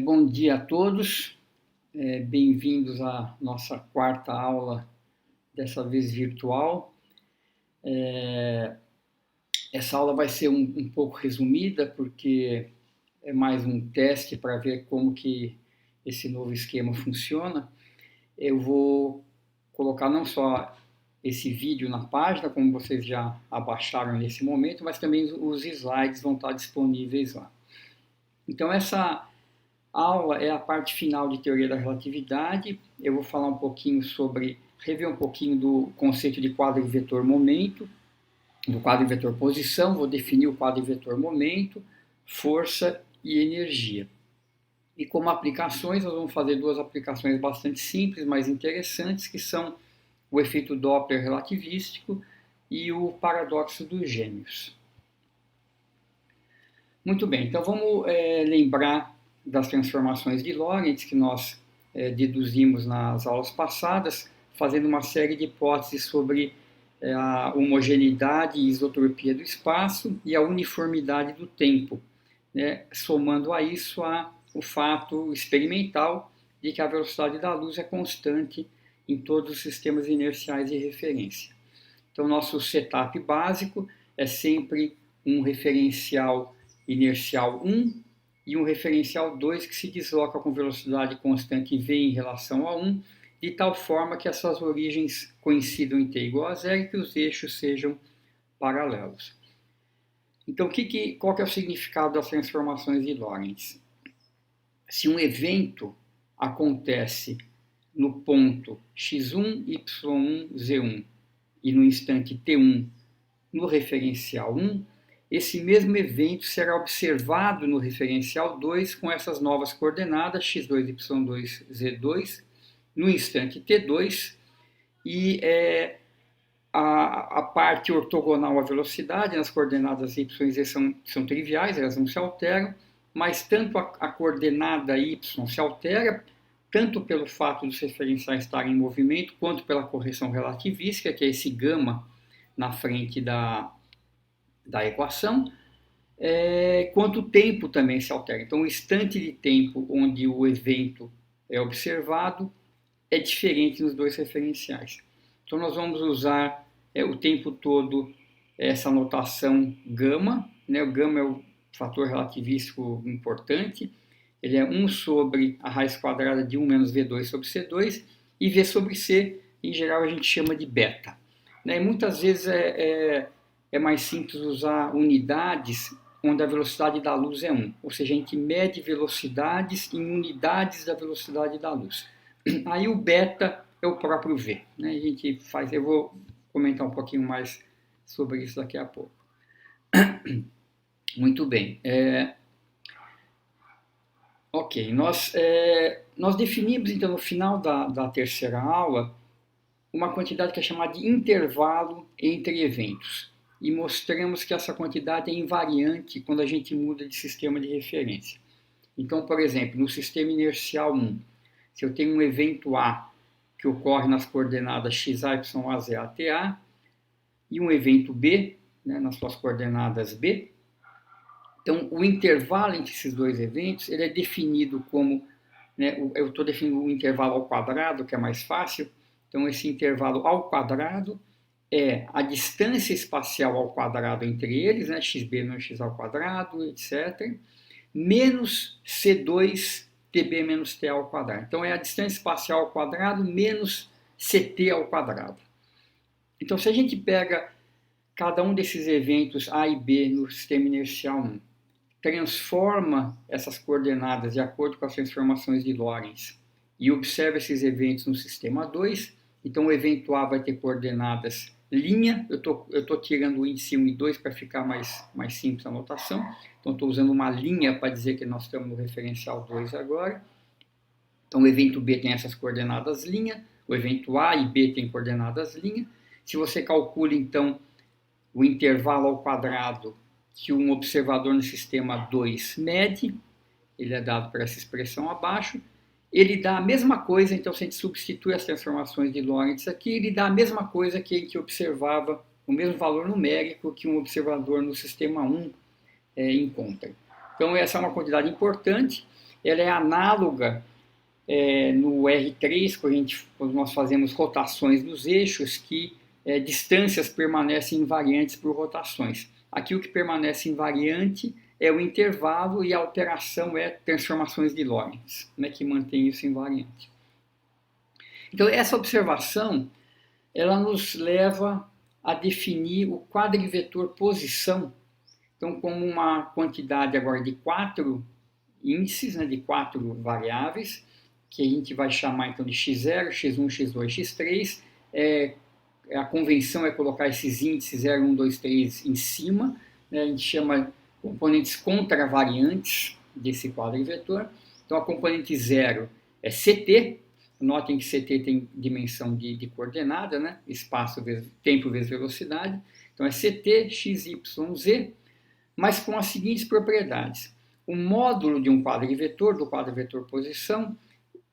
Bom dia a todos, bem-vindos à nossa quarta aula, dessa vez virtual. Essa aula vai ser um pouco resumida, porque é mais um teste para ver como que esse novo esquema funciona. Eu vou colocar não só esse vídeo na página, como vocês já abaixaram nesse momento, mas também os slides vão estar disponíveis lá. Então, essa aula é a parte final de teoria da relatividade. Eu vou falar um pouquinho sobre, rever um pouquinho do conceito de quadro e vetor momento, do quadro e vetor posição, vou definir o quadro e vetor momento, força e energia. E como aplicações, nós vamos fazer duas aplicações bastante simples, mas interessantes, que são o efeito Doppler relativístico e o paradoxo dos gêmeos. Muito bem, então vamos lembrar das transformações de Lorentz que nós deduzimos nas aulas passadas, fazendo uma série de hipóteses sobre a homogeneidade e isotropia do espaço e a uniformidade do tempo, né? Somando a isso o fato experimental de que a velocidade da luz é constante em todos os sistemas inerciais de referência. Então, nosso setup básico é sempre um referencial inercial 1 e um referencial 2 que se desloca com velocidade constante v em relação a 1, de tal forma que as suas origens coincidam em t igual a zero e que os eixos sejam paralelos. Então, qual que é o significado das transformações de Lorentz? Se um evento acontece no ponto x1, y1, z1 e no instante t1 no referencial 1, esse mesmo evento será observado no referencial 2 com essas novas coordenadas x2, y2, z2 no instante t2 e a parte ortogonal à velocidade, nas coordenadas y e z são triviais, elas não se alteram, mas tanto a coordenada y se altera, tanto pelo fato dos referenciais estarem em movimento, quanto pela correção relativística, que é esse gama na frente da equação, quanto o tempo também se altera. Então, o instante de tempo onde o evento é observado é diferente nos dois referenciais. Então, nós vamos usar o tempo todo essa notação gama, né? O gama é o fator relativístico importante, ele é 1 sobre a raiz quadrada de 1 menos V2 sobre C2, e V sobre C, em geral, a gente chama de beta. Né? E muitas vezes é mais simples usar unidades onde a velocidade da luz é 1, ou seja, a gente mede velocidades em unidades da velocidade da luz. Aí o beta é o próprio V. Né? A gente faz, eu vou comentar um pouquinho mais sobre isso daqui a pouco. Muito bem. Ok, nós definimos então no final da terceira aula uma quantidade que é chamada de intervalo entre eventos. E mostramos que essa quantidade é invariante quando a gente muda de sistema de referência. Então, por exemplo, no sistema inercial 1, se eu tenho um evento A que ocorre nas coordenadas x, y, a, z, a, t, a, e um evento B, né, nas suas coordenadas B, então o intervalo entre esses dois eventos ele é definido como, né, eu estou definindo o intervalo ao quadrado, que é mais fácil, então esse intervalo ao quadrado é a distância espacial ao quadrado entre eles, né, xb menos x ao quadrado, etc., menos C2 TB menos T ao quadrado. Então, é a distância espacial ao quadrado menos CT ao quadrado. Então, se a gente pega cada um desses eventos A e B no sistema inercial 1, transforma essas coordenadas de acordo com as transformações de Lorentz e observa esses eventos no sistema 2, então o evento A vai ter coordenadas linha, eu estou tirando o índice 1 e 2 para ficar mais simples a notação, então estou usando uma linha para dizer que nós estamos no referencial 2 agora. Então o evento B tem essas coordenadas linha, o evento A e B tem coordenadas linha. Se você calcula então o intervalo ao quadrado que um observador no sistema 2 mede, ele é dado por essa expressão abaixo, ele dá a mesma coisa, então se a gente substitui as transformações de Lorentz aqui, ele dá a mesma coisa que a gente observava, o mesmo valor numérico que um observador no sistema 1 encontra. Então essa é uma quantidade importante, ela é análoga no R3, quando nós fazemos rotações dos eixos, que distâncias permanecem invariantes por rotações. Aqui o que permanece invariante é o intervalo e a alteração é transformações de Lorentz, né, que mantém isso invariante. Então, essa observação ela nos leva a definir o quadrivetor posição, então, como uma quantidade agora de 4 índices, né, de 4 variáveis, que a gente vai chamar então de x0, x1, x2, x3. A convenção é colocar esses índices 0, 1, 2, 3 em cima, né, a gente chama componentes contravariantes desse quadrivetor. Então, a componente 0 é CT, notem que CT tem dimensão de coordenada, né, espaço vezes tempo vezes velocidade, então é CT, x, y, z, mas com as seguintes propriedades. O módulo de um quadrivetor, do quadrivetor posição,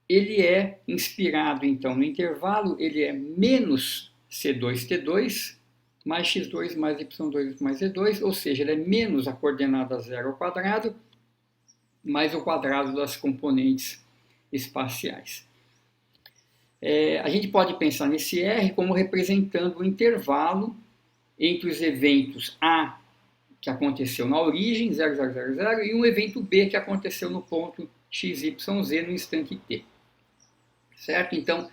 ele é inspirado, então, no intervalo, ele é menos C2T2 mais x2 mais y2 mais z2, ou seja, ele é menos a coordenada 0 ao quadrado mais o quadrado das componentes espaciais. A gente pode pensar nesse R como representando o intervalo entre os eventos A, que aconteceu na origem, 0, 0, 0, 0, e um evento B, que aconteceu no ponto x, y, z, no instante t. Certo? Então,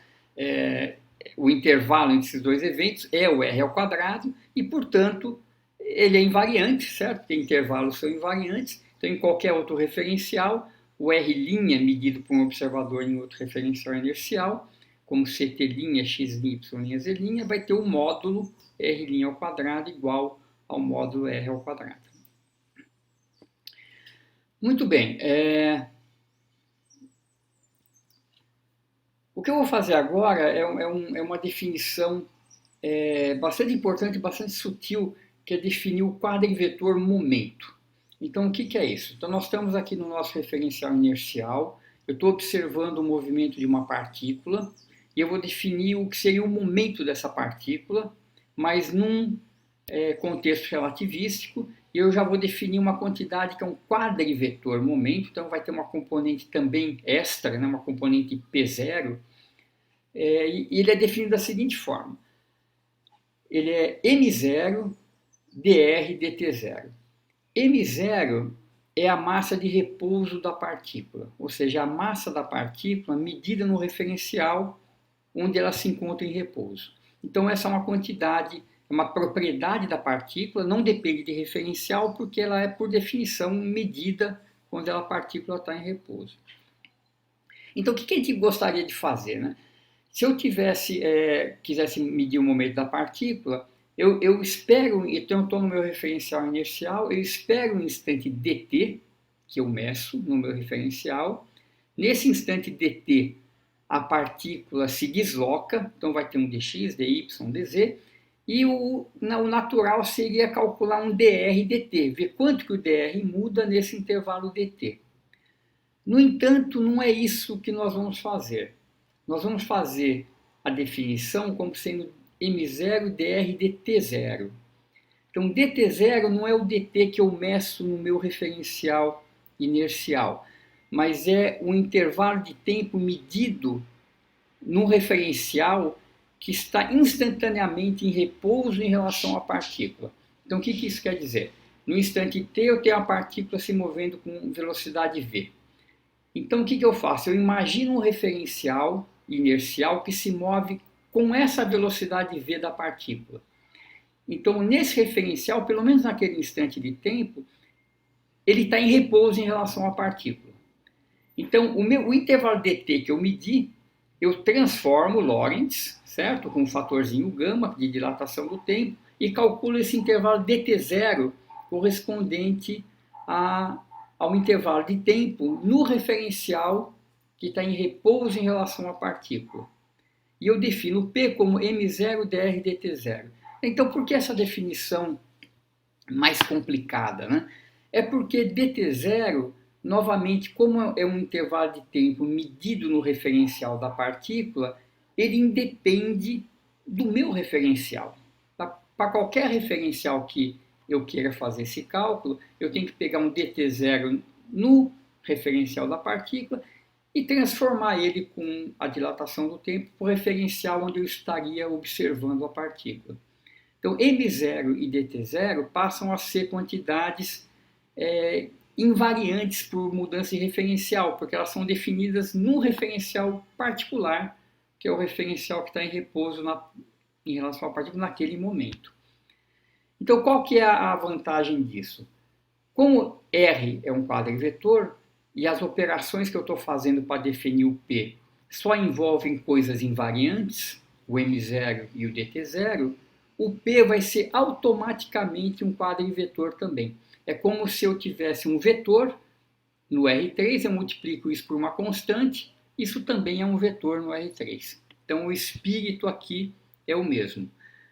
o intervalo entre esses dois eventos é o R ao quadrado e, portanto, ele é invariante, certo? Porque intervalos são invariantes. Então, em qualquer outro referencial, o R' medido por um observador em outro referencial inercial, como CT', x', y', z', vai ter o módulo R' ao quadrado igual ao módulo R ao quadrado. Muito bem. O que eu vou fazer agora é uma definição bastante importante, bastante sutil, que é definir o quadrivetor momento. Então, o que é isso? Então, nós estamos aqui no nosso referencial inercial, eu estou observando o movimento de uma partícula, e eu vou definir o que seria o momento dessa partícula, mas num contexto relativístico, e eu já vou definir uma quantidade que é um quadrivetor momento, então vai ter uma componente também extra, né, uma componente P0, e ele é definido da seguinte forma. Ele é M0 dr dt0. M0 é a massa de repouso da partícula, ou seja, a massa da partícula medida no referencial onde ela se encontra em repouso. Então, essa é uma quantidade, uma propriedade da partícula, não depende de referencial, porque ela é, por definição, medida quando a partícula está em repouso. Então, o que a gente gostaria de fazer, né? Se eu quisesse medir o momento da partícula, eu espero, então eu estou no meu referencial inercial, eu espero um instante dt, que eu meço no meu referencial. Nesse instante dt, a partícula se desloca, então vai ter um dx, dy, dz, e o natural seria calcular um dr dt, ver quanto que o dr muda nesse intervalo dt. No entanto, não é isso que nós vamos fazer. Nós vamos fazer a definição como sendo m0 dr dt0. Então, dt0 não é o dt que eu meço no meu referencial inercial, mas é um intervalo de tempo medido no referencial que está instantaneamente em repouso em relação à partícula. Então, o que isso quer dizer? No instante t, eu tenho a partícula se movendo com velocidade v. Então, o que eu faço? Eu imagino um referencial inercial que se move com essa velocidade v da partícula. Então, nesse referencial, pelo menos naquele instante de tempo, ele está em repouso em relação à partícula. Então, o intervalo dt que eu medi, eu transformo Lorentz, certo? Com um fatorzinho gama de dilatação do tempo, e calculo esse intervalo dt0 correspondente ao intervalo de tempo no referencial que está em repouso em relação à partícula. E eu defino P como m0 dr dt0. Então, por que essa definição mais complicada, né? É porque dt0, novamente, como é um intervalo de tempo medido no referencial da partícula, ele independe do meu referencial. Para qualquer referencial que eu queira fazer esse cálculo, eu tenho que pegar um dt0 no referencial da partícula e transformar ele com a dilatação do tempo para o referencial onde eu estaria observando a partícula. Então, M0 e DT0 passam a ser quantidades invariantes por mudança de referencial, porque elas são definidas num referencial particular, que é o referencial que está em repouso em relação à partícula naquele momento. Então, qual que é a vantagem disso? Como R é um quadrivetor e as operações que eu estou fazendo para definir o P só envolvem coisas invariantes, o M0 e o DT0, o P vai ser automaticamente um quadrivetor também. É como se eu tivesse um vetor no R3, eu multiplico isso por uma constante, isso também é um vetor no R3. Então o espírito aqui é o mesmo.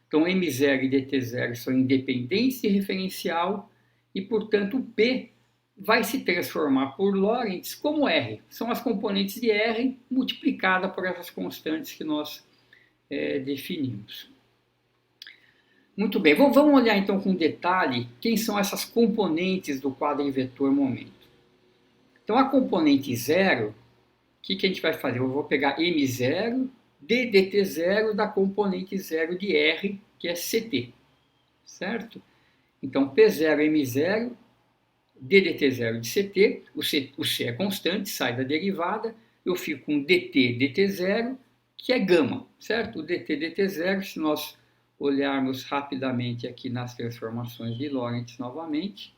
Então M0 e DT0 são independentes de referencial e, portanto, o P vai se transformar por Lorentz como R. São as componentes de R multiplicadas por essas constantes que nós definimos. Muito bem, vamos olhar então com detalhe quem são essas componentes do quadrivetor momento. Então a componente 0, o que a gente vai fazer? Eu vou pegar M0 de DT0 da componente 0 de R, que é CT, certo? Então P0, M0, DDT0 de CT, o C é constante, sai da derivada, eu fico com DT, DT0, que é gama, certo? O DT, DT0, se nós olharmos rapidamente aqui nas transformações de Lorentz novamente,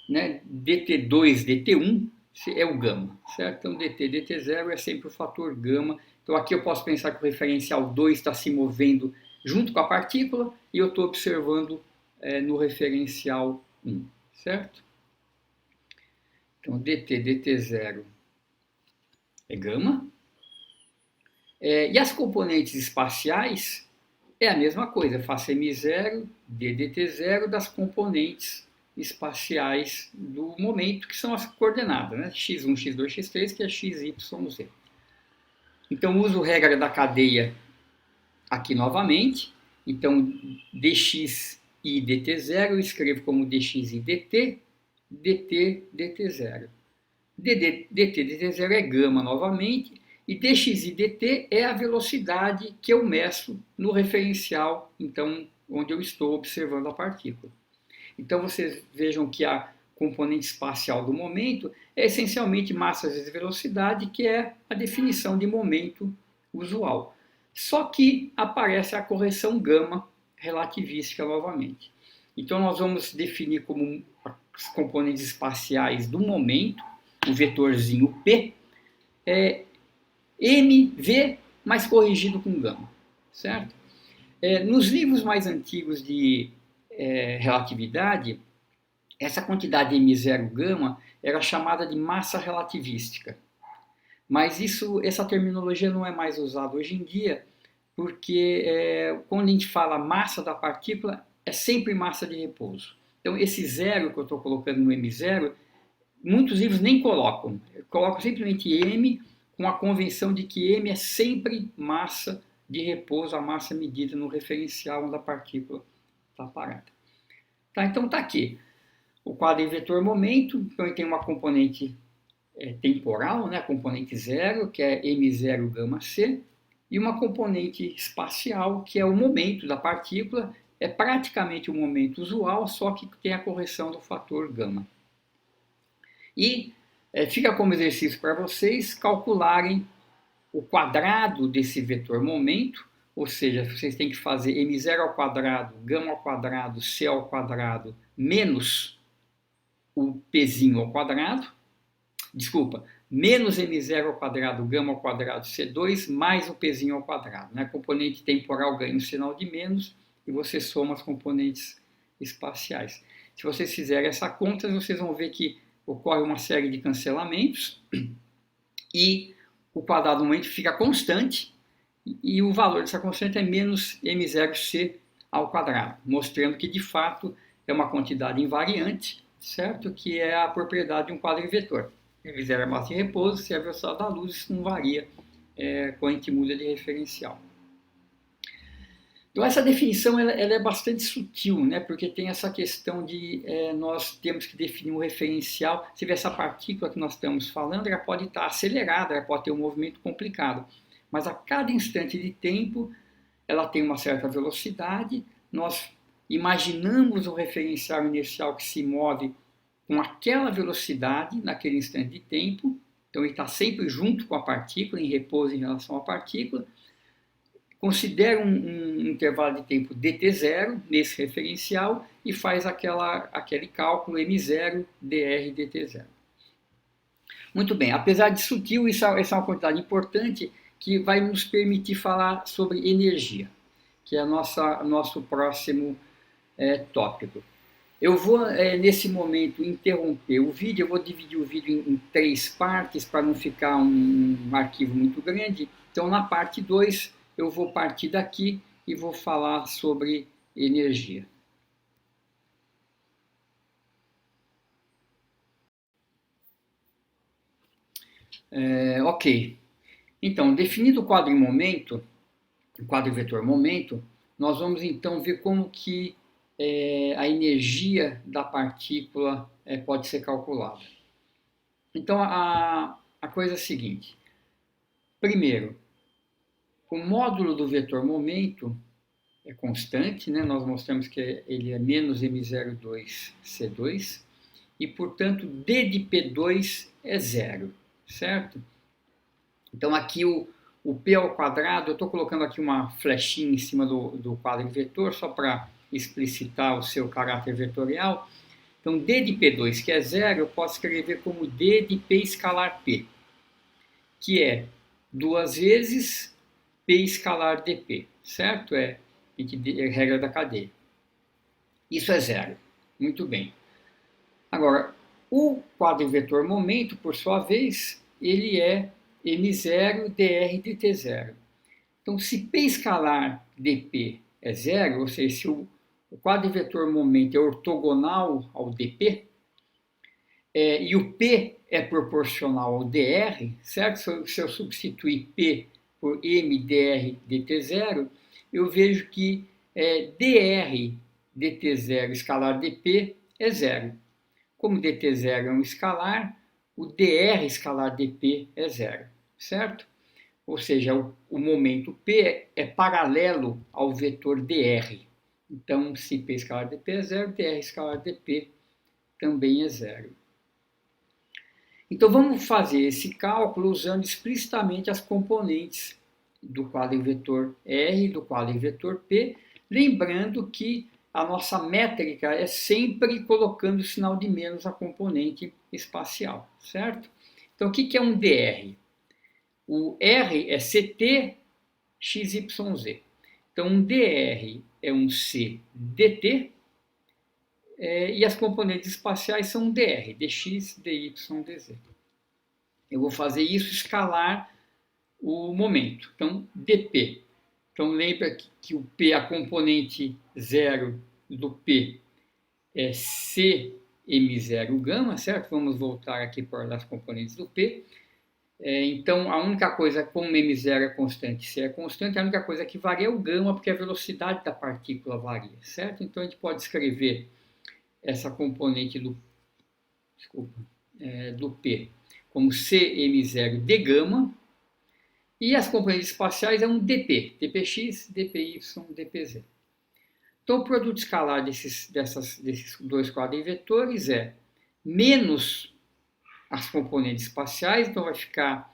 né? DT2, DT1 é o gama, certo? Então DT, DT0 é sempre o fator gama. Então aqui eu posso pensar que o referencial 2 está se movendo junto com a partícula e eu estou observando no referencial 1, certo? Então DT, DT0 é gama. E as componentes espaciais é a mesma coisa, eu faço M0, DDT0 das componentes espaciais do momento, que são as coordenadas, né? x1, x2, x3, que é x, y, z. Então, uso regra da cadeia aqui novamente. Então, dx e dt0 eu escrevo como dx e dt, dt, dt0. dt, dt0 é gama novamente. E dx e dt é a velocidade que eu meço no referencial, então, onde eu estou observando a partícula. Então, vocês vejam que a componente espacial do momento é essencialmente massa vezes velocidade, que é a definição de momento usual. Só que aparece a correção gama relativística novamente. Então, nós vamos definir como as componentes espaciais do momento, o vetorzinho P, mv, mas corrigido com gama, certo? Nos livros mais antigos de relatividade, essa quantidade m0 gama era chamada de massa relativística. Mas essa terminologia não é mais usada hoje em dia, porque quando a gente fala massa da partícula, é sempre massa de repouso. Então, esse zero que eu estou colocando no m0, muitos livros nem colocam. Colocam simplesmente m, com a convenção de que m é sempre massa de repouso, a massa medida no referencial onde a partícula está parada. Tá, então está aqui o quadrivetor momento, então ele tem uma componente temporal, né, a componente 0, que é m0 gama c, e uma componente espacial, que é o momento da partícula, é praticamente o momento usual, só que tem a correção do fator gama. E fica como exercício para vocês calcularem o quadrado desse vetor momento, ou seja, vocês têm que fazer m0 ao quadrado, gama ao quadrado, c ao quadrado, menos o pzinho ao quadrado, menos m0 ao quadrado, gama ao quadrado, c2, mais o pzinho ao quadrado. Né? A componente temporal ganha um sinal de menos e você soma as componentes espaciais. Se vocês fizerem essa conta, vocês vão ver que ocorre uma série de cancelamentos e o quadrado do momento fica constante e o valor dessa constante é menos m0c ao quadrado, mostrando que de fato é uma quantidade invariante, certo? Que é a propriedade de um quadrivetor. M0 é massa de repouso, se é a velocidade da luz, isso não varia quando a gente muda de referencial. Então, essa definição ela é bastante sutil, né? Porque tem essa questão de nós temos que definir um referencial. Se vê essa partícula que nós estamos falando, ela pode estar acelerada, ela pode ter um movimento complicado. Mas a cada instante de tempo, ela tem uma certa velocidade. Nós imaginamos o referencial inercial que se move com aquela velocidade naquele instante de tempo. Então, ele está sempre junto com a partícula, em repouso em relação à partícula. Considera um intervalo de tempo dt0 nesse referencial e faz aquele cálculo m0 dr dt0. Muito bem, apesar de sutil, essa é uma quantidade importante que vai nos permitir falar sobre energia, que é nosso próximo tópico. Eu vou, nesse momento, interromper o vídeo. Eu vou dividir o vídeo em 3 partes para não ficar um arquivo muito grande. Então, na parte 2, eu vou partir daqui e vou falar sobre energia. Ok. Então, definido o quadro em momento, o quadro vetor momento, nós vamos então ver como que a energia da partícula pode ser calculada. Então, a coisa é a seguinte. Primeiro, o módulo do vetor momento é constante, né? Nós mostramos que ele é menos m02c2, e, portanto, d de P2 é zero, certo? Então, aqui o P ao quadrado, eu estou colocando aqui uma flechinha em cima do quadro vetor, só para explicitar o seu caráter vetorial. Então, d de P2, que é zero, eu posso escrever como d de P escalar P, que é 2 vezes P escalar dP, certo? É regra da cadeia. Isso é zero. Muito bem. Agora, o quadro vetor momento, por sua vez, ele é m0 dr dt0. Então, se P escalar dP é zero, ou seja, se o quadro vetor momento é ortogonal ao dP, e o P é proporcional ao dr, certo? Se eu substituir P por m dr dt0, eu vejo que dr dt0 escalar dP é zero. Como dt0 é um escalar, o dr escalar dP é zero, certo? Ou seja, o momento P é paralelo ao vetor dr. Então, se P escalar dP é zero, dr escalar dP também é zero. Então, vamos fazer esse cálculo usando explicitamente as componentes do quadro vetor R e do quadro vetor P, lembrando que a nossa métrica é sempre colocando o sinal de menos a componente espacial, certo? Então, o que é um dr? O R é ct xyz. Então, um dr é um c dt, e as componentes espaciais são dr, dx, dy, dz. Eu vou fazer isso escalar o momento. Então, dp. Então, lembra que o P, a componente zero do P, é Cm0 gama, certo? Vamos voltar aqui para as componentes do P. Então, a única coisa, como M0 é constante, C é constante, a única coisa que varia é o gama, porque a velocidade da partícula varia, certo? Então, a gente pode escrever essa componente do P como Cm0 de gama, e as componentes espaciais é um dp, dpx, dpy, dpz. Então, o produto escalar desses 2 quadrivetores é menos as componentes espaciais, então vai ficar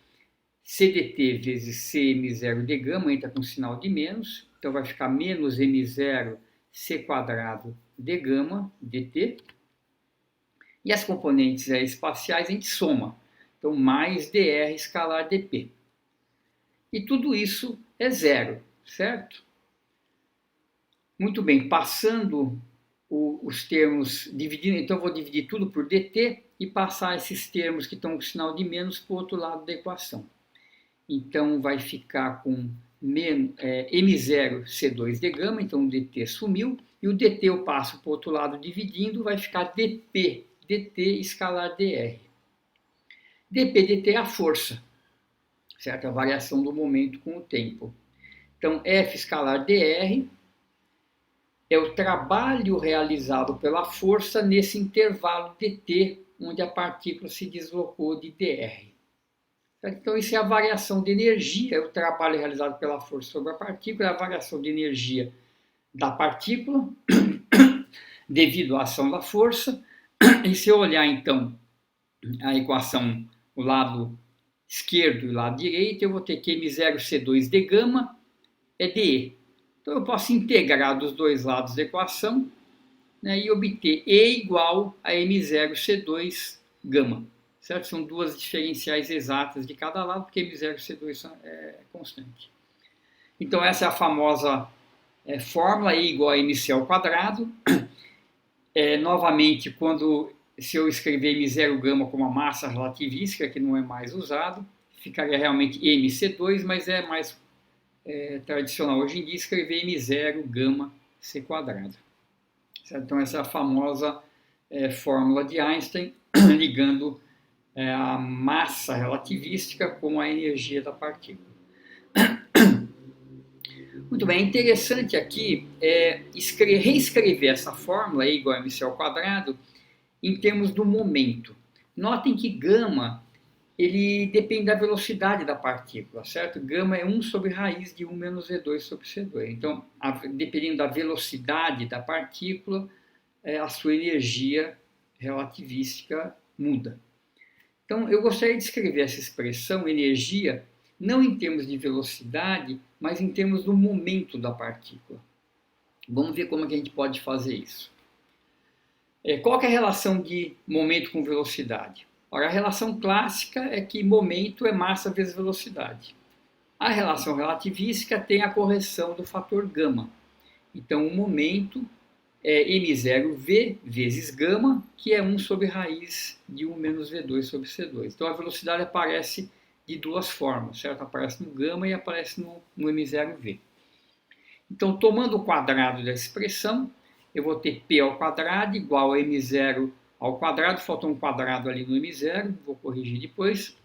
cdt vezes cm0 de gama, entra com sinal de menos, então vai ficar menos m0 c quadrado de gama dt. E as componentes espaciais a gente soma, então mais dr escalar dp. E tudo isso é zero, certo? Muito bem, passando os termos, dividindo, então eu vou dividir tudo por dt e passar esses termos que estão com sinal de menos para o outro lado da equação. Então vai ficar com m0 c2 de gama, então o dt sumiu, e o dt eu passo para o outro lado dividindo, vai ficar dp, dt escalar dr. dp dt é a força, certo? A variação do momento com o tempo. Então, F escalar dr é o trabalho realizado pela força nesse intervalo dt, onde a partícula se deslocou de dr. Então, isso é a variação de energia, é o trabalho realizado pela força sobre a partícula, é a variação de energia da partícula devido à ação da força. E se eu olhar, então, a equação, o lado esquerdo e o lado direito, eu vou ter que m0c2 de gama é dE. Então, eu posso integrar dos dois lados da equação, né, e obter E igual a m0c2 gama. Certo? São duas diferenciais exatas de cada lado, porque m0c2 é constante. Então, essa é a famosa fórmula, E igual a mc ao quadrado. Novamente, se eu escrever m0 gama como a massa relativística, que não é mais usado, ficaria realmente mc2, mas é mais tradicional hoje em dia escrever m0 gama c quadrado. Certo? Então, essa é a famosa fórmula de Einstein, ligando a massa relativística com a energia da partícula. Muito bem, é interessante aqui reescrever essa fórmula, E igual a mc ao quadrado, em termos do momento. Notem que gama, ele depende da velocidade da partícula, certo? Gama é 1 sobre raiz de 1 menos V2 sobre C2. Então, dependendo da velocidade da partícula, a sua energia relativística muda. Então, eu gostaria de escrever essa expressão, energia, não em termos de velocidade, mas em termos do momento da partícula. Vamos ver como é que a gente pode fazer isso. Qual que é a relação de momento com velocidade? Ora, a relação clássica é que momento é massa vezes velocidade. A relação relativística tem a correção do fator gama. Então, o momento é m0v vezes gama, que é 1 sobre raiz de 1 menos v2 sobre c2. Então, a velocidade aparece de duas formas, certo? Aparece no gama e aparece no m0v. Então, tomando o quadrado da expressão, eu vou ter p ao quadrado igual a m0 ao quadrado, faltou um quadrado ali no m0, vou corrigir depois.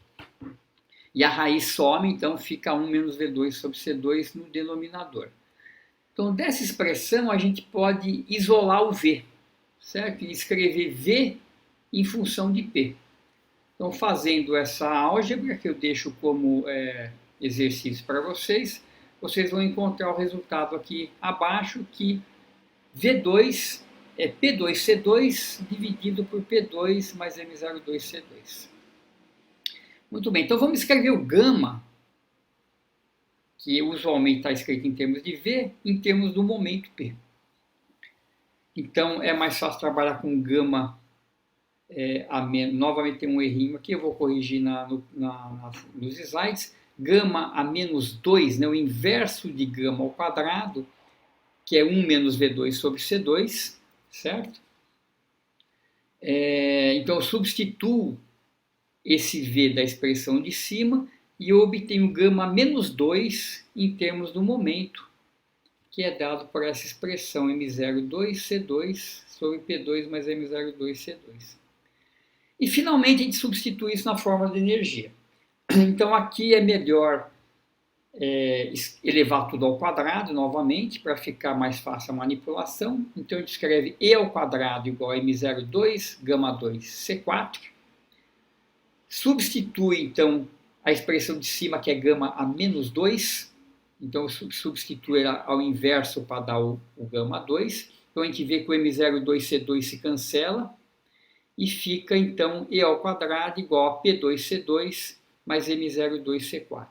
E a raiz some, então fica 1 menos v2 sobre c2 no denominador. Então, dessa expressão, a gente pode isolar o v, certo? E escrever v em função de p. Então, fazendo essa álgebra, que eu deixo como exercício para vocês, vocês vão encontrar o resultado aqui abaixo, que V2 é P2C2 dividido por P2 mais M02C2. Muito bem, então vamos escrever o gama, que usualmente está escrito em termos de V, em termos do momento P. Então é mais fácil trabalhar com gama a menos. Novamente tem um errinho aqui, eu vou corrigir nos slides. Gama a menos 2, né, o inverso de gama ao quadrado, que é 1 menos V2 sobre C2, certo? Então, eu substituo esse V da expressão de cima e eu obtenho gama menos 2 em termos do momento, que é dado por essa expressão M02C2 sobre P2 mais M02C2. E, finalmente, a gente substitui isso na fórmula de energia. Então, aqui é melhor elevar tudo ao quadrado novamente, para ficar mais fácil a manipulação. Então, a gente escreve E ao quadrado igual a M02, gama 2, C4. Substitui, então, a expressão de cima, que é gama a menos 2. Então, eu substituo ao inverso para dar o gama 2. Então, a gente vê que o M02C2 se cancela. E fica, então, E ao quadrado igual a P2C2 mais M02C4.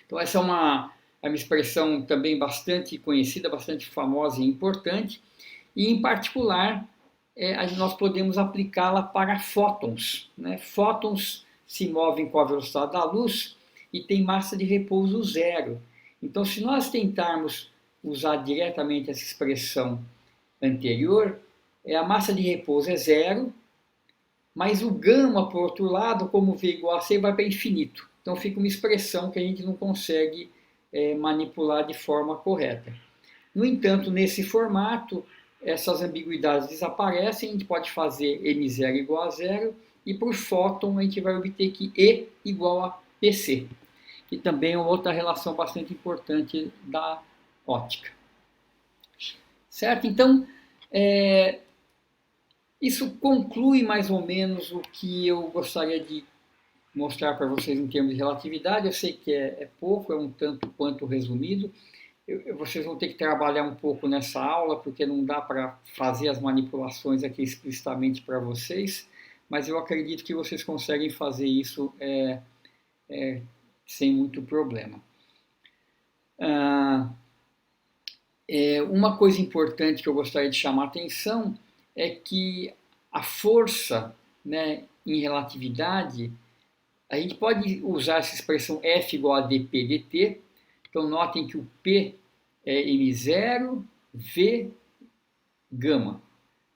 Então, essa é uma expressão também bastante conhecida, bastante famosa e importante. E, em particular, nós podemos aplicá-la para fótons, né? Fótons se movem com a velocidade da luz e têm massa de repouso zero. Então, se nós tentarmos usar diretamente essa expressão anterior, a massa de repouso é zero, mas o gama, por outro lado, como V igual a C, vai para infinito. Então fica uma expressão que a gente não consegue manipular de forma correta. No entanto, nesse formato, essas ambiguidades desaparecem, a gente pode fazer M0 igual a zero, e por fóton a gente vai obter que E igual a PC, que também é outra relação bastante importante da óptica. certo? Então, isso conclui mais ou menos o que eu gostaria de mostrar para vocês em termos de relatividade. Eu sei que é pouco, é um tanto quanto resumido. Vocês vão ter que trabalhar um pouco nessa aula, porque não dá para fazer as manipulações aqui explicitamente para vocês, mas eu acredito que vocês conseguem fazer isso sem muito problema. Uma coisa importante que eu gostaria de chamar a atenção é que a força, né, em relatividade, a gente pode usar essa expressão F igual a dp dt. Então, notem que o P é m0, v, gama.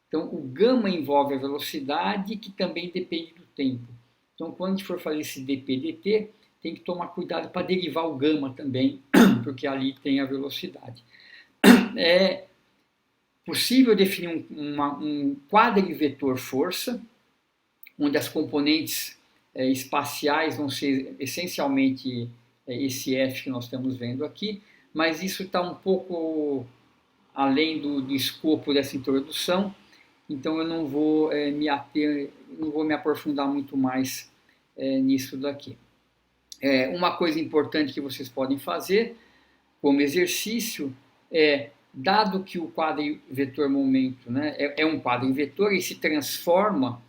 Então, o gama envolve a velocidade, que também depende do tempo. Então, quando a gente for fazer esse dp dt, tem que tomar cuidado para derivar o gama também, porque ali tem a velocidade. É possível definir um quadrivetor força, onde as componentes espaciais vão ser essencialmente esse F que nós estamos vendo aqui, mas isso está um pouco além do escopo dessa introdução, então eu não vou não vou me aprofundar muito mais nisso daqui. Uma coisa importante que vocês podem fazer como exercício dado que o quadrivetor momento, né, é um quadrivetor e se transforma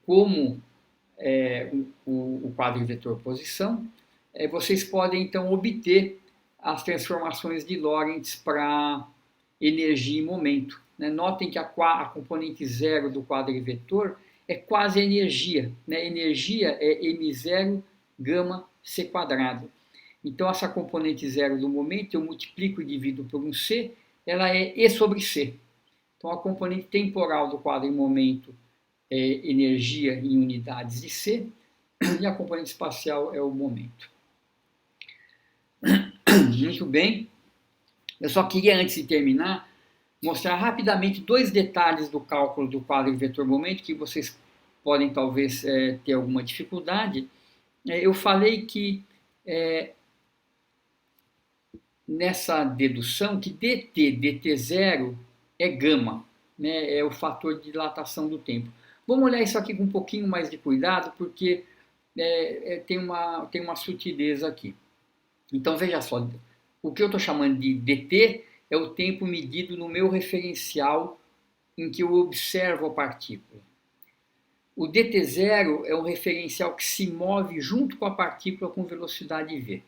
como o quadrivetor posição, vocês podem então obter as transformações de Lorentz para energia e momento. Né? Notem que a componente zero do quadrivetor é quase energia. Né? Energia é m0 gama c quadrado. Então, essa componente zero do momento, eu multiplico e divido por um c, ela é E sobre C. Então, a componente temporal do quadrimomento é energia em unidades de C, e a componente espacial é o momento. Muito bem. Eu só queria, antes de terminar, mostrar rapidamente dois detalhes do cálculo do quadrivetor momento, que vocês podem talvez ter alguma dificuldade. Eu falei que nessa dedução que dt0 é gama, né, é o fator de dilatação do tempo. Vamos olhar isso aqui com um pouquinho mais de cuidado, porque tem uma sutileza aqui. Então, veja só, o que eu estou chamando de dt é o tempo medido no meu referencial em que eu observo a partícula. O dt0 é um referencial que se move junto com a partícula com velocidade v.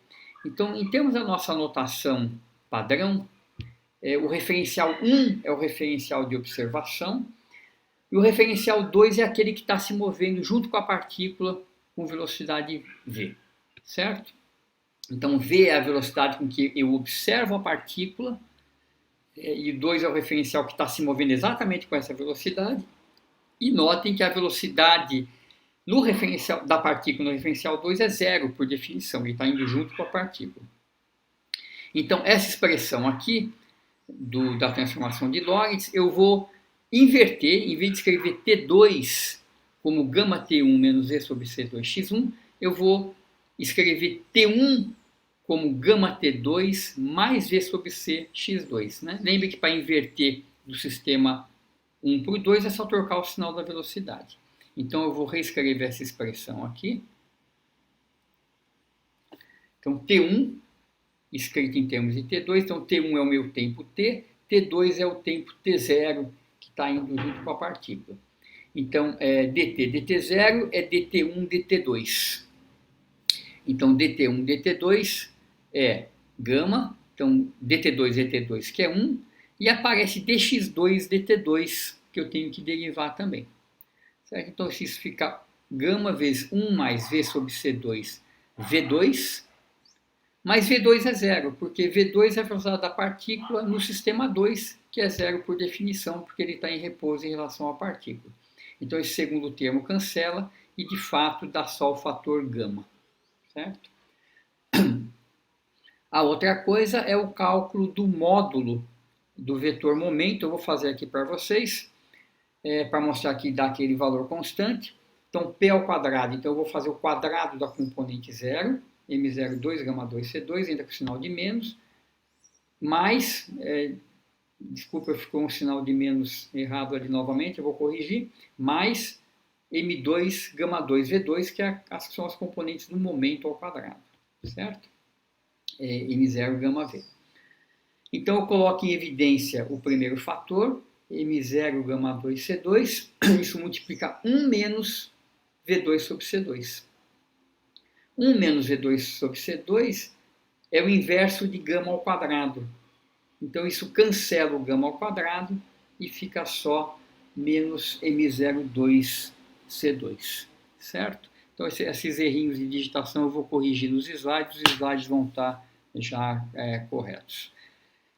Então, em termos da nossa notação padrão, o referencial 1 é o referencial de observação e o referencial 2 é aquele que está se movendo junto com a partícula com velocidade v, certo? Então, v é a velocidade com que eu observo a partícula e 2 é o referencial que está se movendo exatamente com essa velocidade. E notem que a velocidade no referencial da partícula no referencial 2 é zero, por definição, ele está indo junto com a partícula. Então, essa expressão aqui, da transformação de Lorentz, eu vou inverter, em vez de escrever T2 como gama T1 menos E sobre C2x1, eu vou escrever T1 como gama T2 mais V sobre C x2. Né? Lembre que para inverter do sistema 1 por 2 é só trocar o sinal da velocidade. Então, eu vou reescrever essa expressão aqui. Então, T1, escrito em termos de T2. Então, T1 é o meu tempo T. T2 é o tempo T0, que está indo junto com a partícula. Então, dt0 é dt1, dt2. Então, dt1, dt2 é gama. Então, dt2, dt2, que é 1. E aparece dx2, dt2, que eu tenho que derivar também. Certo? Então, isso fica gama vezes 1 mais V sobre C2, V2, mas V2 é zero, porque V2 é a velocidade da partícula no sistema 2, que é zero por definição, porque ele está em repouso em relação à partícula. Então, esse segundo termo cancela e, de fato, dá só o fator gama. Certo? A outra coisa é o cálculo do módulo do vetor momento. Eu vou fazer aqui para vocês, para mostrar que dá aquele valor constante. Então, P ao quadrado. Então, eu vou fazer o quadrado da componente 0, M0, 2, gama 2, C2, ainda com sinal de menos, mais desculpa, ficou um sinal de menos errado ali novamente, eu vou corrigir, mais M2, gama 2, V2, que são as componentes do momento ao quadrado, certo? M0, gama V. Então, eu coloco em evidência o primeiro fator, M0, gama 2, C2, isso multiplica 1 menos V2 sobre C2. 1 menos V2 sobre C2 é o inverso de gama ao quadrado. Então, isso cancela o gama ao quadrado e fica só menos M02C2, certo? Então, esses errinhos de digitação eu vou corrigir nos slides, os slides vão estar já corretos.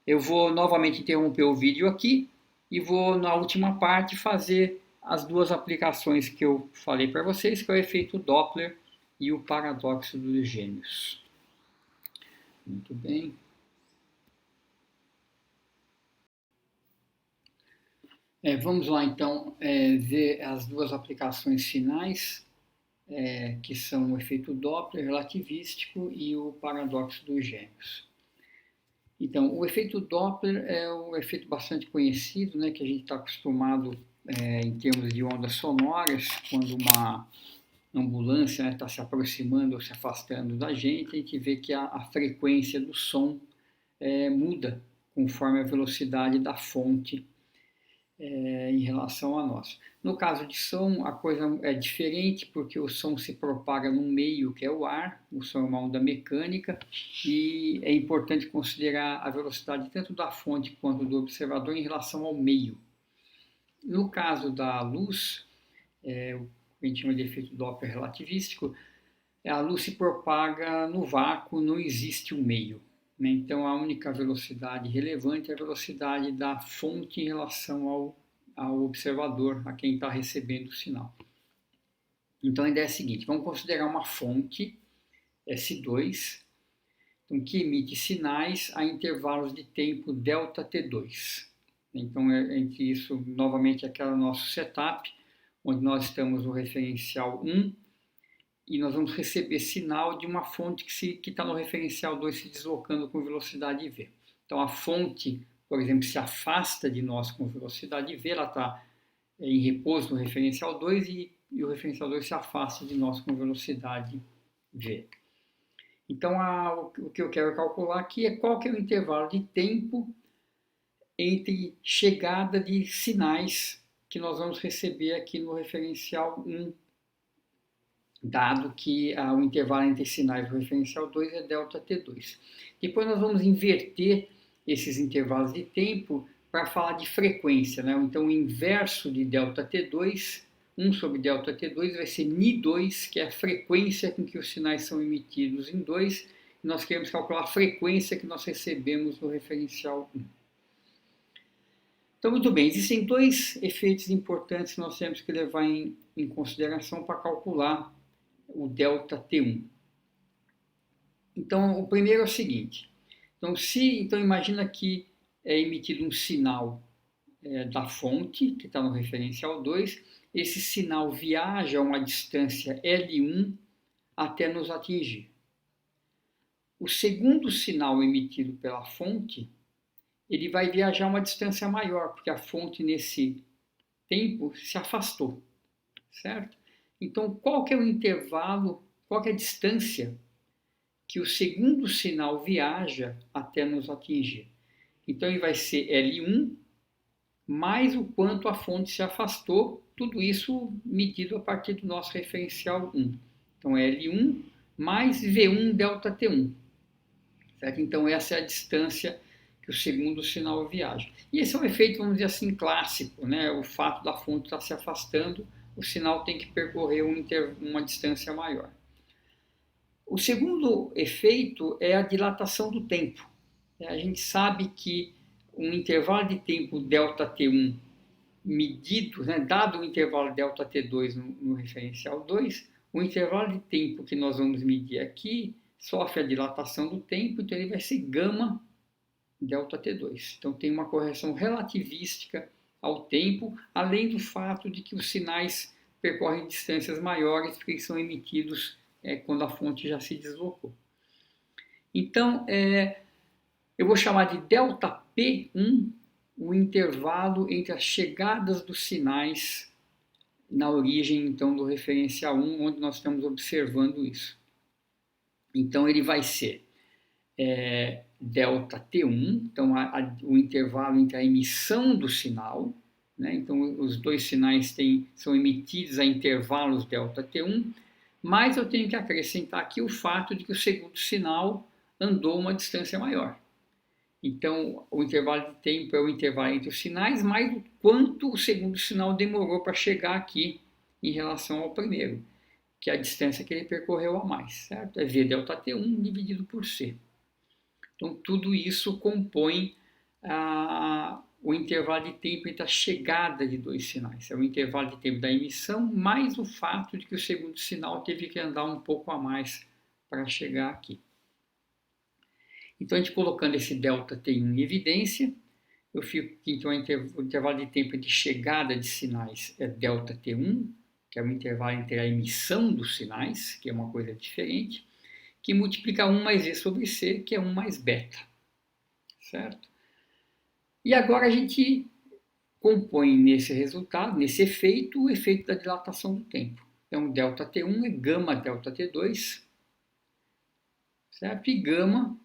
Eu vou novamente interromper o vídeo aqui e vou, na última parte, fazer as duas aplicações que eu falei para vocês, que é o efeito Doppler e o paradoxo dos gêmeos. Muito bem. Vamos lá, então, ver as duas aplicações finais, que são o efeito Doppler relativístico e o paradoxo dos gêmeos. Então, o efeito Doppler é um efeito bastante conhecido, né, que a gente está acostumado em termos de ondas sonoras, quando uma ambulância está se aproximando ou se afastando da gente, a gente vê que a frequência do som muda conforme a velocidade da fonte em relação a nós. No caso de som, a coisa é diferente, porque o som se propaga num meio que é o ar, o som é uma onda mecânica, e é importante considerar a velocidade tanto da fonte quanto do observador em relação ao meio. No caso da luz, o que a gente chama de efeito Doppler relativístico, a luz se propaga no vácuo, não existe um meio. Então, a única velocidade relevante é a velocidade da fonte em relação ao observador, a quem está recebendo o sinal. Então, a ideia é a seguinte, vamos considerar uma fonte, S2, então, que emite sinais a intervalos de tempo ΔT2. Então, entre isso, novamente, aquele nosso setup, onde nós estamos no referencial 1, e nós vamos receber sinal de uma fonte que está no referencial 2 se deslocando com velocidade v. Então, a fonte, por exemplo, se afasta de nós com velocidade v, ela está em repouso no referencial 2 e o referencial 2 se afasta de nós com velocidade v. Então, o que eu quero calcular aqui é qual que é o intervalo de tempo entre chegada de sinais que nós vamos receber aqui no referencial 1, dado que o intervalo entre sinais do referencial 2 é ΔT2. Depois nós vamos inverter esses intervalos de tempo para falar de frequência, né? Então o inverso de ΔT2, 1 sobre ΔT2 vai ser Ni2, que é a frequência com que os sinais são emitidos em 2, e nós queremos calcular a frequência que nós recebemos no referencial 1. Então, muito bem, existem dois efeitos importantes que nós temos que levar em consideração para calcular o ΔT1. Então, o primeiro é o seguinte. Então imagina que é emitido um sinal da fonte, que está no referencial 2. Esse sinal viaja a uma distância L1 até nos atingir. O segundo sinal emitido pela fonte, ele vai viajar uma distância maior, porque a fonte nesse tempo se afastou, certo? Então, qual que é o intervalo, qual que é a distância que o segundo sinal viaja até nos atingir? Então, ele vai ser L1 mais o quanto a fonte se afastou, tudo isso medido a partir do nosso referencial 1. Então, L1 mais V1 ΔT1. Certo? Então, essa é a distância que o segundo sinal viaja. E esse é um efeito, vamos dizer assim, clássico, né? O fato da fonte estar se afastando, o sinal tem que percorrer uma distância maior. O segundo efeito é a dilatação do tempo. A gente sabe que um intervalo de tempo ΔT1 medido, né, dado o intervalo ΔT2 no referencial 2, o intervalo de tempo que nós vamos medir aqui sofre a dilatação do tempo, então ele vai ser gama ΔT2. Então tem uma correção relativística ao tempo, além do fato de que os sinais percorrem distâncias maiores porque eles são emitidos quando a fonte já se deslocou. Então, eu vou chamar de ΔP1 o intervalo entre as chegadas dos sinais na origem, então, do referencial 1, onde nós estamos observando isso. Então, ele vai ser delta T1, então o intervalo entre a emissão do sinal, né? Então os dois sinais são emitidos a intervalos delta T1, mas eu tenho que acrescentar aqui o fato de que o segundo sinal andou uma distância maior. Então o intervalo de tempo é o intervalo entre os sinais, mais o quanto o segundo sinal demorou para chegar aqui em relação ao primeiro, que é a distância que ele percorreu a mais, certo? É V delta T1 dividido por C. Então, tudo isso compõe o intervalo de tempo entre a chegada de dois sinais. É o intervalo de tempo da emissão, mais o fato de que o segundo sinal teve que andar um pouco a mais para chegar aqui. Então, a gente colocando esse ΔT em evidência, eu fico que então, o intervalo de tempo de chegada de sinais é ΔT1, que é o intervalo entre a emissão dos sinais, que é uma coisa diferente, que multiplica 1 mais V sobre C, que é 1 mais beta, certo? E agora a gente compõe nesse resultado, nesse efeito, o efeito da dilatação do tempo. Então, ΔT1 é gama ΔT2, certo? E gama,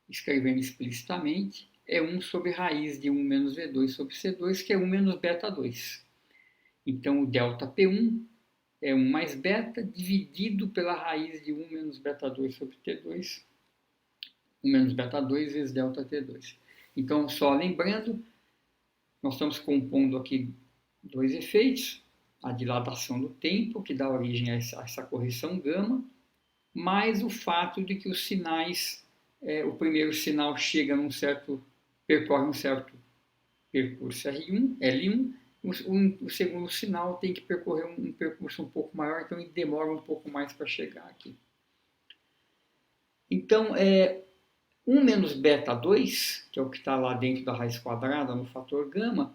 escrevendo explicitamente, é 1 sobre raiz de 1 menos V2 sobre C2, que é 1 menos beta 2. Então, o ΔP1 é 1 mais beta dividido pela raiz de 1 menos beta 2 sobre T2, 1 menos beta 2 vezes delta T2. Então, só lembrando, nós estamos compondo aqui dois efeitos, a dilatação do tempo, que dá origem a essa correção gama, mais o fato de que os sinais, o primeiro sinal percorre um certo percurso L1, o segundo sinal tem que percorrer um percurso um pouco maior, então ele demora um pouco mais para chegar aqui. Então, 1 menos beta 2, que é o que está lá dentro da raiz quadrada no fator gama,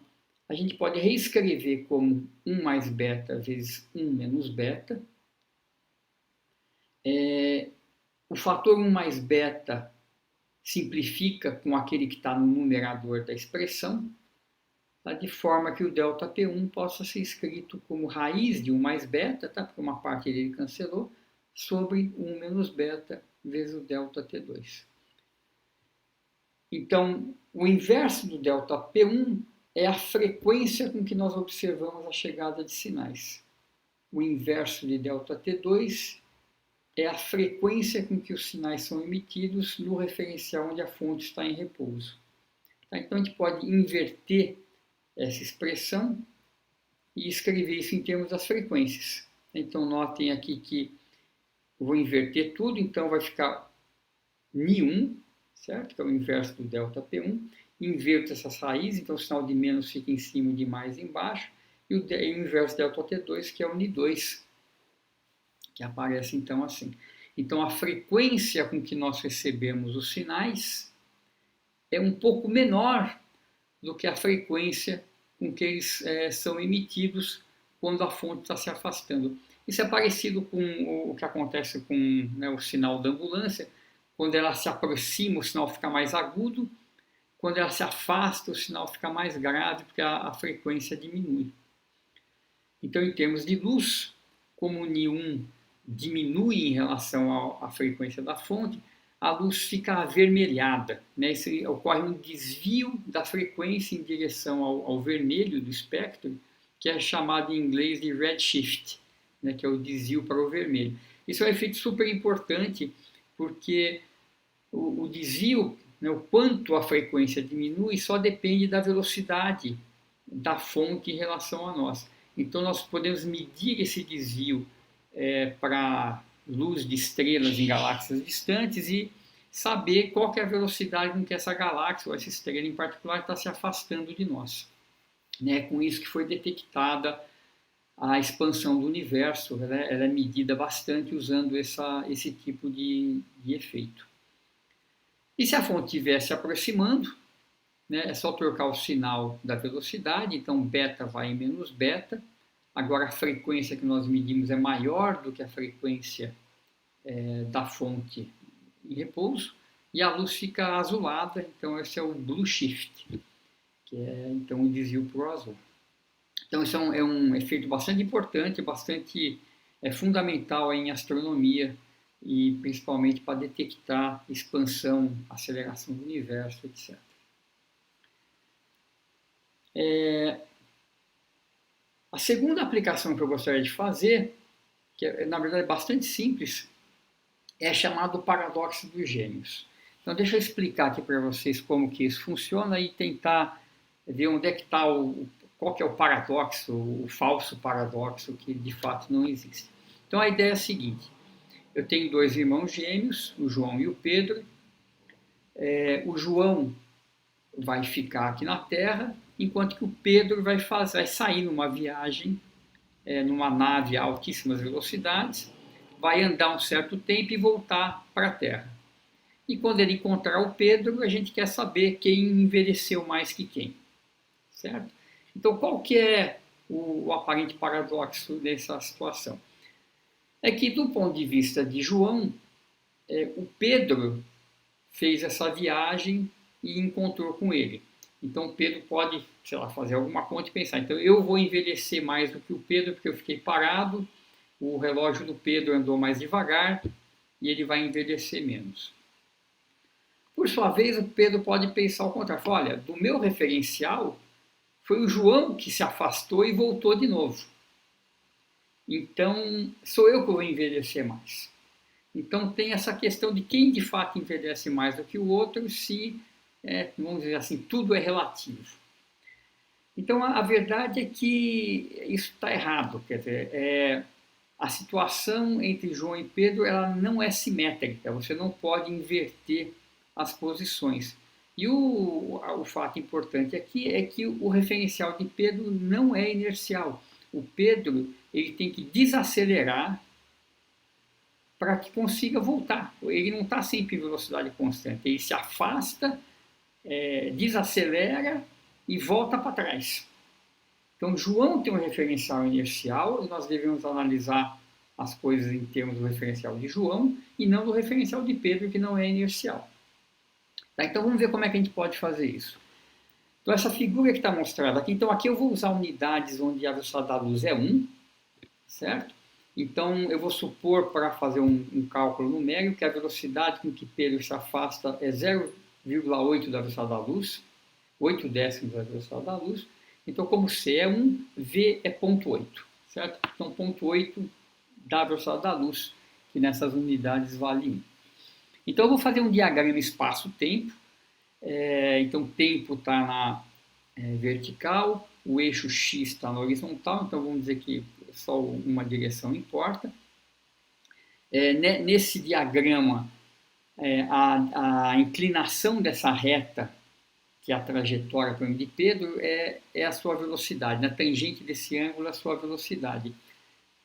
a gente pode reescrever como 1 mais beta vezes 1 menos beta. O fator 1 mais beta simplifica com aquele que está no numerador da expressão, tá? De forma que o ΔP1 possa ser escrito como raiz de 1 mais beta, tá? Porque uma parte dele cancelou, sobre 1 menos beta vezes o ΔT2. Então, o inverso do ΔP1 é a frequência com que nós observamos a chegada de sinais. O inverso de ΔT2 é a frequência com que os sinais são emitidos no referencial onde a fonte está em repouso. Tá? Então, a gente pode inverter essa expressão e escrever isso em termos das frequências. Então, notem aqui que eu vou inverter tudo, então vai ficar μ1, certo? Que é o inverso do ΔP1. Inverto essas raízes, então o sinal de menos fica em cima e de mais embaixo. E o inverso ΔT2, que é o N2, que aparece então assim. Então a frequência com que nós recebemos os sinais é um pouco menor do que a frequência com que eles são emitidos quando a fonte está se afastando. Isso é parecido com o que acontece com, né, o sinal da ambulância. Quando ela se aproxima, o sinal fica mais agudo. Quando ela se afasta, o sinal fica mais grave, porque a frequência diminui. Então, em termos de luz, como o N1 diminui em relação à frequência da fonte, a luz fica avermelhada, né? Ocorre um desvio da frequência em direção ao vermelho do espectro, que é chamado em inglês de redshift, né? Que é o desvio para o vermelho. Isso é um efeito super importante, porque o desvio, né, o quanto a frequência diminui, só depende da velocidade da fonte em relação a nós. Então, nós podemos medir esse desvio para luz de estrelas em galáxias distantes e saber qual que é a velocidade com que essa galáxia, ou essa estrela em particular, está se afastando de nós. Né? Com isso que foi detectada a expansão do universo, ela é medida bastante usando esse tipo de efeito. E se a fonte estiver se aproximando, né, é só trocar o sinal da velocidade, então beta vai em menos beta. Agora a frequência que nós medimos é maior do que a frequência da fonte em repouso, e a luz fica azulada, então esse é o blue shift. que é então o desvio para o azul. Então isso é um efeito bastante importante, bastante fundamental em astronomia e principalmente para detectar expansão, aceleração do universo, etc. A segunda aplicação que eu gostaria de fazer, que na verdade é bastante simples, é chamado paradoxo dos gêmeos. Então deixa eu explicar aqui para vocês como que isso funciona e tentar ver onde é que está qual que é o paradoxo, o falso paradoxo que de fato não existe. Então a ideia é a seguinte: eu tenho dois irmãos gêmeos, o João e o Pedro. O João vai ficar aqui na Terra, enquanto que o Pedro vai sair numa viagem, numa nave a altíssimas velocidades, vai andar um certo tempo e voltar para a Terra. E quando ele encontrar o Pedro, a gente quer saber quem envelheceu mais que quem, certo? Então, qual que é o aparente paradoxo dessa situação? É que, do ponto de vista de João, o Pedro fez essa viagem e encontrou com ele. Então, Pedro pode, sei lá, fazer alguma conta e pensar, então eu vou envelhecer mais do que o Pedro, porque eu fiquei parado, o relógio do Pedro andou mais devagar e ele vai envelhecer menos. Por sua vez, o Pedro pode pensar ao contrário, olha, do meu referencial, foi o João que se afastou e voltou de novo. Então, sou eu que vou envelhecer mais. Então, tem essa questão de quem de fato envelhece mais do que o outro, se, vamos dizer assim, tudo é relativo. Então, a verdade é que isso está errado. Quer dizer, a situação entre João e Pedro ela não é simétrica. Você não pode inverter as posições. E o fato importante aqui é que o referencial de Pedro não é inercial. O Pedro ele tem que desacelerar para que consiga voltar. Ele não está sempre em velocidade constante. Ele se afasta, desacelera e volta para trás. Então, João tem um referencial inercial e nós devemos analisar as coisas em termos do referencial de João e não do referencial de Pedro, que não é inercial. Tá, então, vamos ver como é que a gente pode fazer isso. Então, essa figura que está mostrada aqui, então aqui eu vou usar unidades onde a velocidade da luz é 1, certo? Então, eu vou supor, para fazer um cálculo numérico, que a velocidade com que Pedro se afasta é 0,8 da velocidade da luz, 8 décimos da velocidade da luz. Então, como C é 1, V é 0,8, certo? Então, 0,8 da velocidade da luz, que nessas unidades vale 1. Então, eu vou fazer um diagrama espaço-tempo. Então, tempo está na vertical, o eixo X está na horizontal, então vamos dizer que só uma direção importa. Nesse diagrama, a inclinação dessa reta, que é a trajetória para o de Pedro, é a sua velocidade. Na tangente desse ângulo, a sua velocidade.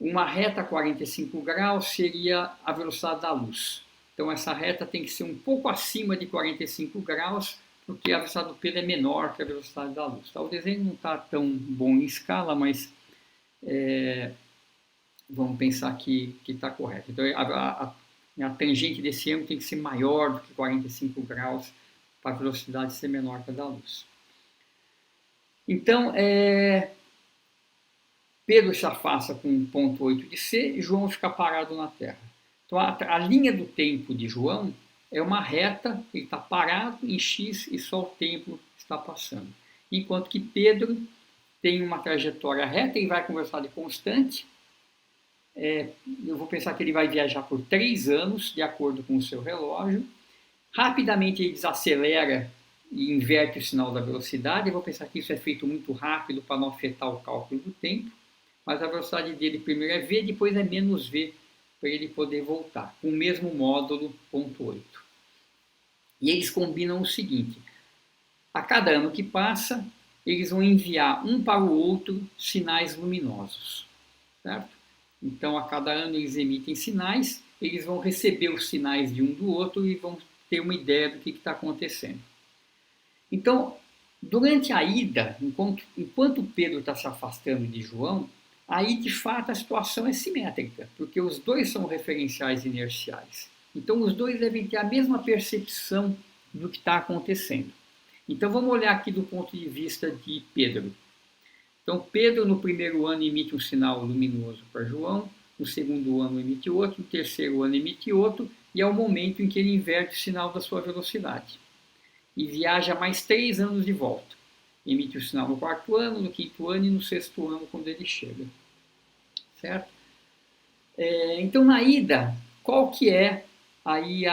Uma reta a 45 graus seria a velocidade da luz. Então, essa reta tem que ser um pouco acima de 45 graus, porque a velocidade do Pedro é menor que a velocidade da luz. Tá? O desenho não está tão bom em escala, mas vamos pensar que está correto. Então, a tangente desse ângulo tem que ser maior do que 45 graus para a velocidade ser menor que a da luz. Então, Pedro se afasta com 0,8 de C e João fica parado na Terra. Então, a linha do tempo de João é uma reta, ele está parado em X e só o tempo está passando. Enquanto que Pedro tem uma trajetória reta, ele vai com velocidade constante. Eu vou pensar que ele vai viajar por 3 anos, de acordo com o seu relógio. Rapidamente ele desacelera e inverte o sinal da velocidade. Eu vou pensar que isso é feito muito rápido para não afetar o cálculo do tempo. Mas a velocidade dele primeiro é V, depois é menos V, para ele poder voltar, com o mesmo módulo 0,8. E eles combinam o seguinte: a cada ano que passa, eles vão enviar um para o outro sinais luminosos, certo? Então, a cada ano eles emitem sinais, eles vão receber os sinais de um do outro e vão ter uma ideia do que está acontecendo. Então, durante a ida, enquanto Pedro está se afastando de João, aí de fato a situação é simétrica, porque os dois são referenciais inerciais. Então, os dois devem ter a mesma percepção do que está acontecendo. Então vamos olhar aqui do ponto de vista de Pedro. Então Pedro no primeiro ano emite um sinal luminoso para João, no segundo ano emite outro, no terceiro ano emite outro, e é o momento em que ele inverte o sinal da sua velocidade. E viaja mais 3 anos de volta. Emite o sinal no quarto ano, no quinto ano e no sexto ano, quando ele chega. Certo? Então, na ida, qual que é aí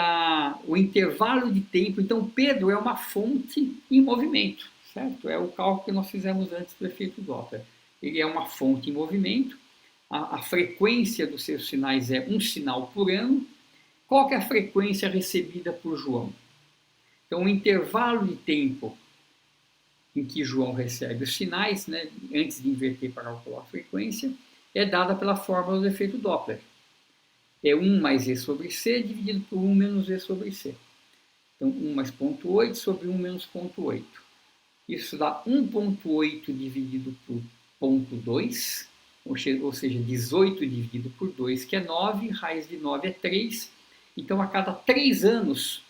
o intervalo de tempo? Então, Pedro é uma fonte em movimento, certo? É o cálculo que nós fizemos antes do efeito Doppler. Ele é uma fonte em movimento, a frequência dos seus sinais é um sinal por ano. Qual que é a frequência recebida por João? Então, o intervalo de tempo em que João recebe os sinais, né, antes de inverter para calcular a frequência, é dada pela fórmula do efeito Doppler. É 1 mais E sobre C dividido por 1 menos E sobre C. Então, 1 mais 0,8 sobre 1 menos 0,8. Isso dá 1,8 dividido por 0,2, ou seja, 18 dividido por 2, que é 9, raiz de 9 é 3. Então, a cada 3 anos,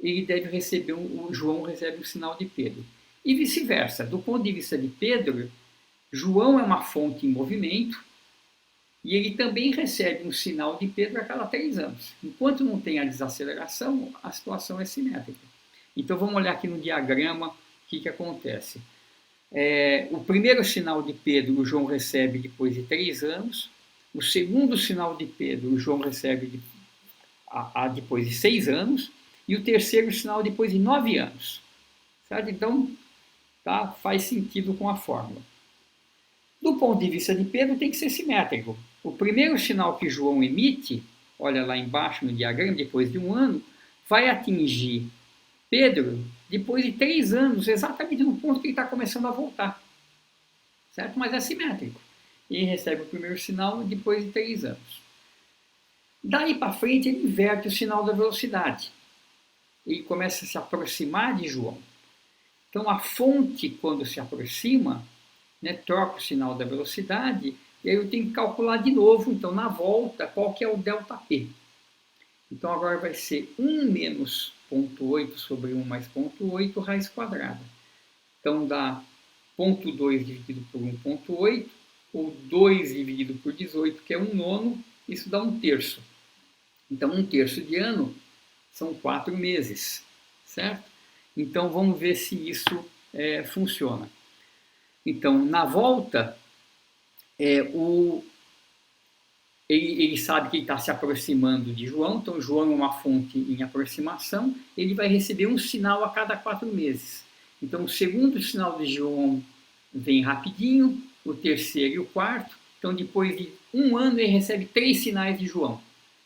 ele deve receber, o João recebe o sinal de Pedro. E vice-versa. Do ponto de vista de Pedro, João é uma fonte em movimento e ele também recebe um sinal de Pedro a cada 3 anos. Enquanto não tem a desaceleração, a situação é simétrica. Então vamos olhar aqui no diagrama o que acontece. O primeiro sinal de Pedro o João recebe depois de 3 anos. O segundo sinal de Pedro o João recebe depois de 6 anos. E o terceiro sinal depois de 9 anos. Certo? Então, tá? Faz sentido com a fórmula. Do ponto de vista de Pedro, tem que ser simétrico. O primeiro sinal que João emite, olha lá embaixo no diagrama, depois de 1 ano, vai atingir Pedro depois de 3 anos, exatamente no ponto que ele está começando a voltar. Certo? Mas é simétrico. Ele recebe o primeiro sinal depois de 3 anos. Daí para frente, ele inverte o sinal da velocidade. Ele começa a se aproximar de João. Então, a fonte, quando se aproxima, né, troca o sinal da velocidade, e aí eu tenho que calcular de novo, então, na volta, qual que é o ΔP. Então, agora vai ser 1 menos 0,8 sobre 1 mais 0,8 raiz quadrada. Então, dá 0,2 dividido por 1,8, ou 2 dividido por 18, que é 1/9, isso dá 1/3. Então, 1/3 de ano são 4 meses, certo? Então, vamos ver se isso funciona. Então, na volta, ele sabe que ele está se aproximando de João, então João é uma fonte em aproximação, ele vai receber um sinal a cada 4 meses. Então, o segundo sinal de João vem rapidinho, o terceiro e o quarto. Então, depois de 1 ano, ele recebe 3 sinais de João.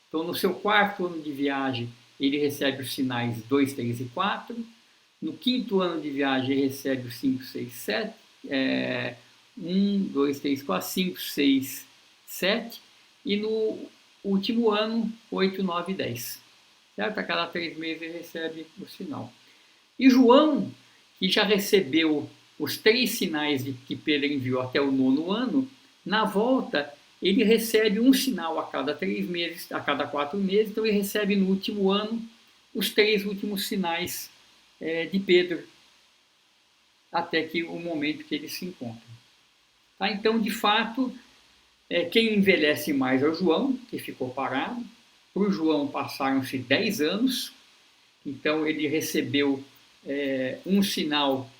Então, no seu quarto ano de viagem, ele recebe os sinais 2, 3 e 4. No quinto ano de viagem, ele recebe os 5, 6, 7. 1, 2, 3, 4, 5, 6, 7. E no último ano, 8, 9 e 10. Certo? A cada 3 meses ele recebe o sinal. E João, que já recebeu os 3 sinais que Pedro enviou até o 9º ano, na volta ele recebe um sinal a cada 3 meses, a cada 4 meses, então ele recebe no último ano os 3 últimos sinais de Pedro, até que o momento que eles se encontram. Tá? Então, de fato, quem envelhece mais é o João, que ficou parado. Para o João passaram-se 10 anos, então ele recebeu um sinal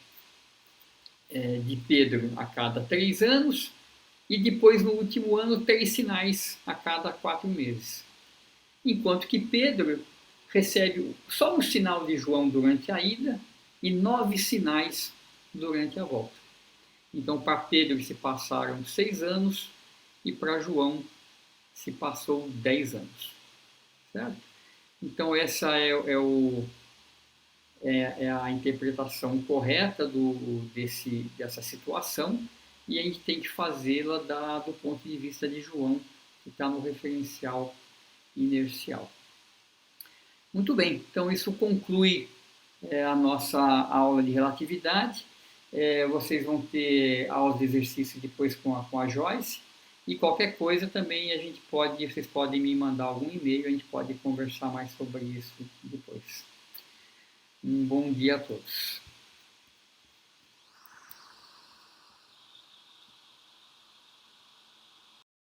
de Pedro a cada 3 anos, e depois, no último ano, 3 sinais a cada 4 meses. Enquanto que Pedro recebe só um sinal de João durante a ida e 9 sinais durante a volta. Então, para Pedro se passaram 6 anos e para João se passou 10 anos. Certo? Então, essa é a interpretação correta dessa situação, e a gente tem que fazê-la do ponto de vista de João, que está no referencial inercial. Muito bem, então isso conclui a nossa aula de relatividade. Vocês vão ter aulas de exercício depois com a Joyce, e qualquer coisa também vocês podem me mandar algum e-mail, a gente pode conversar mais sobre isso depois. Um bom dia a todos.